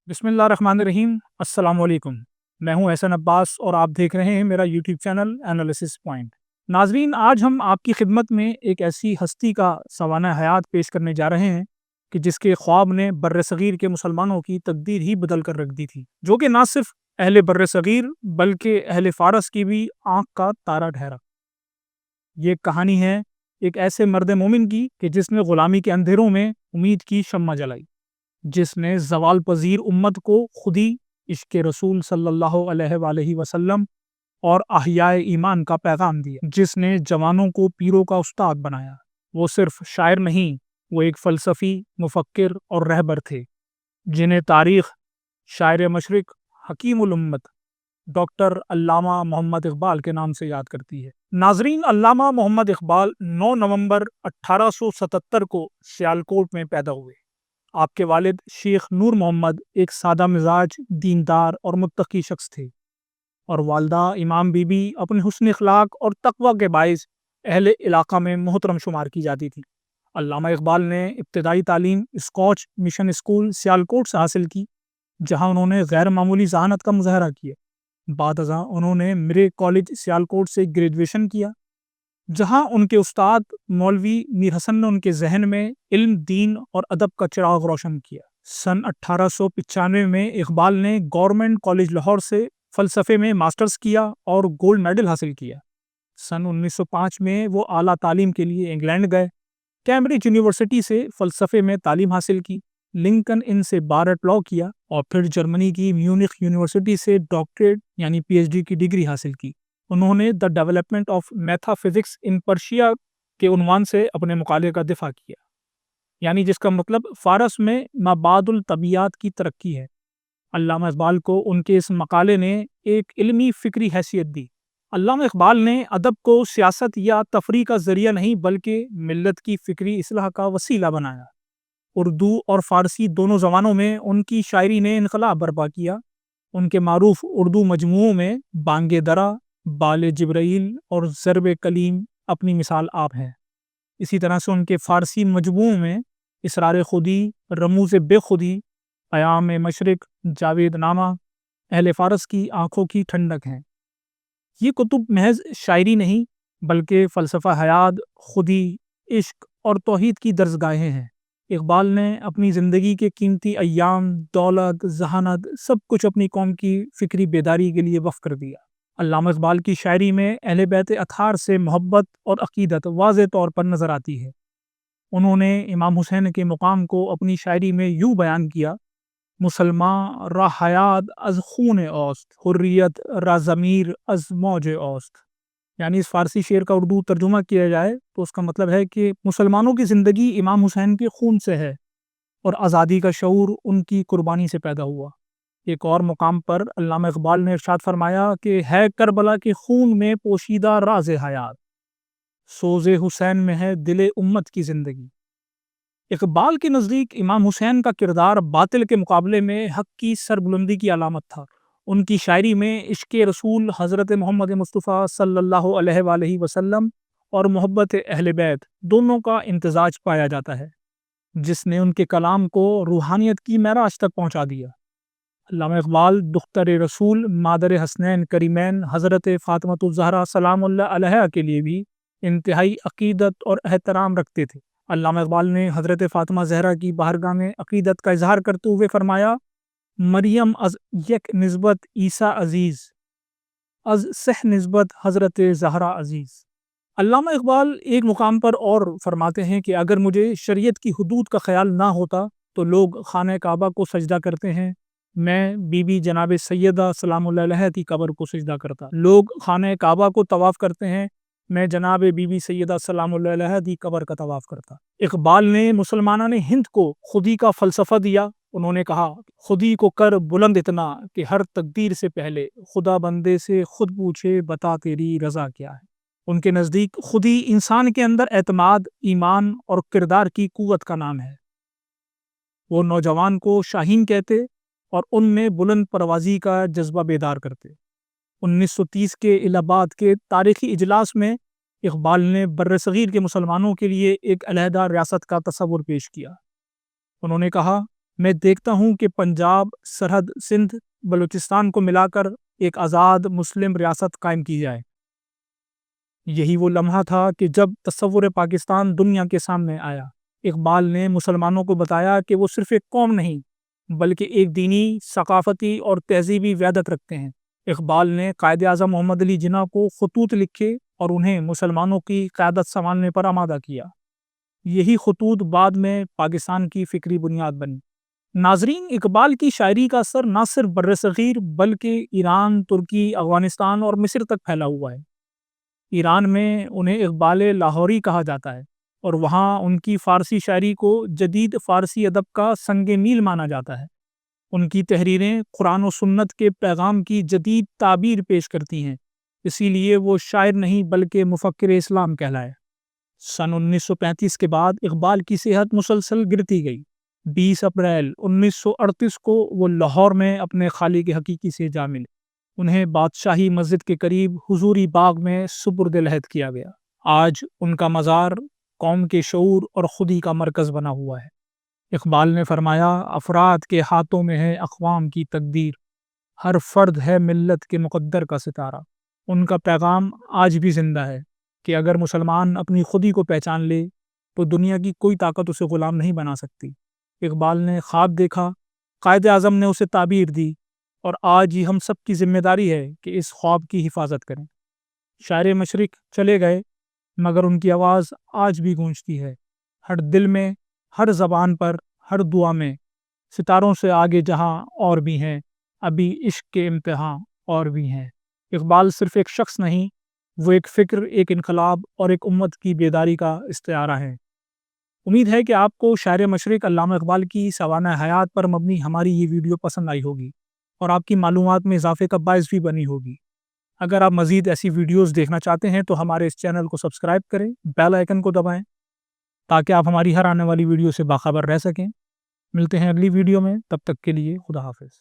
بسم اللہ الرحمن الرحیم۔ السلام علیکم، میں ہوں احسن عباس اور آپ دیکھ رہے ہیں میرا یوٹیوب چینل انالیسس پوائنٹ۔ ناظرین، آج ہم آپ کی خدمت میں ایک ایسی ہستی کا سوانح حیات پیش کرنے جا رہے ہیں کہ جس کے خواب نے بر صغیر کے مسلمانوں کی تقدیر ہی بدل کر رکھ دی تھی، جو کہ نہ صرف اہل بر صغیر بلکہ اہل فارس کی بھی آنکھ کا تارا ٹھہرا۔ یہ کہانی ہے ایک ایسے مرد مومن کی کہ جس نے غلامی کے اندھیروں میں امید کی شمع جلائی، جس نے زوال پذیر امت کو خودی عشق رسول صلی اللہ علیہ وآلہ وسلم اور احیاء ایمان کا پیغام دیا، جس نے جوانوں کو پیروں کا استاد بنایا۔ وہ صرف شاعر نہیں، وہ ایک فلسفی، مفکر اور رہبر تھے، جنہیں تاریخ شاعر مشرق، حکیم الامت، ڈاکٹر علامہ محمد اقبال کے نام سے یاد کرتی ہے۔ ناظرین، علامہ محمد اقبال 9 نومبر 1877 کو سیالکوٹ میں پیدا ہوئے۔ آپ کے والد شیخ نور محمد ایک سادہ مزاج، دیندار اور متقی شخص تھے، اور والدہ امام بی بی اپنے حسن اخلاق اور تقوی کے باعث اہل علاقہ میں محترم شمار کی جاتی تھی۔ علامہ اقبال نے ابتدائی تعلیم اسکاچ مشن اسکول سیالکوٹ سے حاصل کی، جہاں انہوں نے غیر معمولی ذہانت کا مظاہرہ کیا۔ بعد ازاں انہوں نے مرے کالج سیالکوٹ سے گریجویشن کیا، جہاں ان کے استاد مولوی میر حسن نے ان کے ذہن میں علم، دین اور ادب کا چراغ روشن کیا۔ سن 1895 میں اقبال نے گورنمنٹ کالج لاہور سے فلسفے میں ماسٹرز کیا اور گولڈ میڈل حاصل کیا۔ سن 1905 میں وہ اعلیٰ تعلیم کے لیے انگلینڈ گئے، کیمبرج یونیورسٹی سے فلسفے میں تعلیم حاصل کی، لنکن ان سے بار ایٹ لاء کیا، اور پھر جرمنی کی میونخ یونیورسٹی سے ڈاکٹریٹ یعنی پی ایچ ڈی کی ڈگری حاصل کی۔ انہوں نے the development of metaphysics in Persia کے عنوان سے اپنے مقالے کا دفاع کیا، یعنی جس کا مطلب فارس میں مابعد الطبیعیات کی ترقی ہے۔ علامہ اقبال کو ان کے اس مقالے نے ایک علمی فکری حیثیت دی۔ علامہ اقبال نے ادب کو سیاست یا تفریح کا ذریعہ نہیں بلکہ ملت کی فکری اصلاح کا وسیلہ بنایا۔ اردو اور فارسی دونوں زبانوں میں ان کی شاعری نے انقلاب برپا کیا۔ ان کے معروف اردو مجموعوں میں بانگ درا، بال جبرائیل اور ضرب کلیم اپنی مثال آپ ہیں۔ اسی طرح سے ان کے فارسی مجموعوں میں اسرار خودی، رموز بے خودی، پیام مشرق، جاوید نامہ، اہل فارس کی آنکھوں کی ٹھنڈک ہیں۔ یہ کتب محض شاعری نہیں بلکہ فلسفہ حیات، خودی، عشق اور توحید کی درسگاہیں ہیں۔ اقبال نے اپنی زندگی کے قیمتی ایام، دولت، ذہانت، سب کچھ اپنی قوم کی فکری بیداری کے لیے وقف کر دیا۔ علامہ اقبال کی شاعری میں اہل بیت اطہار سے محبت اور عقیدت واضح طور پر نظر آتی ہے۔ انہوں نے امام حسین کے مقام کو اپنی شاعری میں یوں بیان کیا: مسلمان را حیات از خون اوست، حریت را ضمیر از موج اوست۔ یعنی اس فارسی شعر کا اردو ترجمہ کیا جائے تو اس کا مطلب ہے کہ مسلمانوں کی زندگی امام حسین کے خون سے ہے اور آزادی کا شعور ان کی قربانی سے پیدا ہوا۔ ایک اور مقام پر علامہ اقبال نے ارشاد فرمایا کہ ہے کربلا کے خون میں پوشیدہ راز حیات، سوز حسین میں ہے دل امت کی زندگی۔ اقبال کے نزدیک امام حسین کا کردار باطل کے مقابلے میں حق کی سربلندی کی علامت تھا۔ ان کی شاعری میں عشق رسول حضرت محمد مصطفیٰ صلی اللہ علیہ وآلہ وسلم اور محبت اہل بیت دونوں کا امتزاج پایا جاتا ہے، جس نے ان کے کلام کو روحانیت کی معراج تک پہنچا دیا۔ علامہ اقبال دختر رسول مادر حسنین کریمین حضرت فاطمۃ الزہرا سلام اللہ علیہا کے لیے بھی انتہائی عقیدت اور احترام رکھتے تھے۔ علامہ اقبال نے حضرت فاطمہ زہرا کی بارگاہ میں عقیدت کا اظہار کرتے ہوئے فرمایا: مریم از یک نسبت عیسیٰ عزیز، از سہ نسبت حضرت زہرا عزیز۔ علامہ اقبال ایک مقام پر اور فرماتے ہیں کہ اگر مجھے شریعت کی حدود کا خیال نہ ہوتا تو لوگ خانہ کعبہ کو سجدہ کرتے ہیں، میں بی بی جناب سیدہ سلام اللہ علیہا کی قبر کو سجدہ کرتا۔ لوگ خانہ کعبہ کو طواف کرتے ہیں، میں جناب بی بی سیدہ سلام اللہ علیہا کی قبر کا طواف کرتا۔ اقبال نے مسلمانان ہند کو خودی کا فلسفہ دیا۔ انہوں نے کہا: خودی کو کر بلند اتنا کہ ہر تقدیر سے پہلے خدا بندے سے خود پوچھے بتا تیری رضا کیا ہے۔ ان کے نزدیک خودی انسان کے اندر اعتماد، ایمان اور کردار کی قوت کا نام ہے۔ وہ نوجوان کو شاہین کہتے اور ان میں بلند پروازی کا جذبہ بیدار کرتے۔ 1930 کے الہ آباد کے تاریخی اجلاس میں اقبال نے بر صغیر کے مسلمانوں کے لیے ایک علیحدہ ریاست کا تصور پیش کیا۔ انہوں نے کہا: میں دیکھتا ہوں کہ پنجاب سرحد سندھ بلوچستان کو ملا کر ایک آزاد مسلم ریاست قائم کی جائے۔ یہی وہ لمحہ تھا کہ جب تصور پاکستان دنیا کے سامنے آیا۔ اقبال نے مسلمانوں کو بتایا کہ وہ صرف ایک قوم نہیں بلکہ ایک دینی، ثقافتی اور تہذیبی وحدت رکھتے ہیں۔ اقبال نے قائد اعظم محمد علی جناح کو خطوط لکھے اور انہیں مسلمانوں کی قیادت سنبھالنے پر آمادہ کیا۔ یہی خطوط بعد میں پاکستان کی فکری بنیاد بنی۔ ناظرین، اقبال کی شاعری کا اثر نہ صرف برصغیر بلکہ ایران، ترکی، افغانستان اور مصر تک پھیلا ہوا ہے۔ ایران میں انہیں اقبال لاہوری کہا جاتا ہے اور وہاں ان کی فارسی شاعری کو جدید فارسی ادب کا سنگ میل مانا جاتا ہے۔ ان کی تحریریں قرآن و سنت کے پیغام کی جدید تعبیر پیش کرتی ہیں، اسی لیے وہ شاعر نہیں بلکہ مفکر اسلام کہلائے۔ سن 1935 کے بعد اقبال کی صحت مسلسل گرتی گئی۔ 20 اپریل 1938 کو وہ لاہور میں اپنے خالق حقیقی سے جا ملے۔ انہیں بادشاہی مسجد کے قریب حضوری باغ میں سپرد الہد کیا گیا۔ آج ان کا مزار قوم کے شعور اور خودی کا مرکز بنا ہوا ہے۔ اقبال نے فرمایا، افراد کے ہاتھوں میں ہے اقوام کی تقدیر، ہر فرد ہے ملت کے مقدر کا ستارہ۔ ان کا پیغام آج بھی زندہ ہے کہ اگر مسلمان اپنی خودی کو پہچان لے تو دنیا کی کوئی طاقت اسے غلام نہیں بنا سکتی۔ اقبال نے خواب دیکھا، قائد اعظم نے اسے تعبیر دی، اور آج یہ ہم سب کی ذمہ داری ہے کہ اس خواب کی حفاظت کریں۔ شاعر مشرق چلے گئے مگر ان کی آواز آج بھی گونجتی ہے، ہر دل میں، ہر زبان پر، ہر دعا میں۔ ستاروں سے آگے جہاں اور بھی ہیں، ابھی عشق کے امتحان اور بھی ہیں۔ اقبال صرف ایک شخص نہیں، وہ ایک فکر، ایک انقلاب اور ایک امت کی بیداری کا استعارہ ہے۔ امید ہے کہ آپ کو شاعر مشرق علامہ اقبال کی سوانح حیات پر مبنی ہماری یہ ویڈیو پسند آئی ہوگی اور آپ کی معلومات میں اضافے کا باعث بھی بنی ہوگی۔ اگر آپ مزید ایسی ویڈیوز دیکھنا چاہتے ہیں تو ہمارے اس چینل کو سبسکرائب کریں، بیل آئیکن کو دبائیں تاکہ آپ ہماری ہر آنے والی ویڈیو سے باخبر رہ سکیں۔ ملتے ہیں اگلی ویڈیو میں، تب تک کے لیے خدا حافظ۔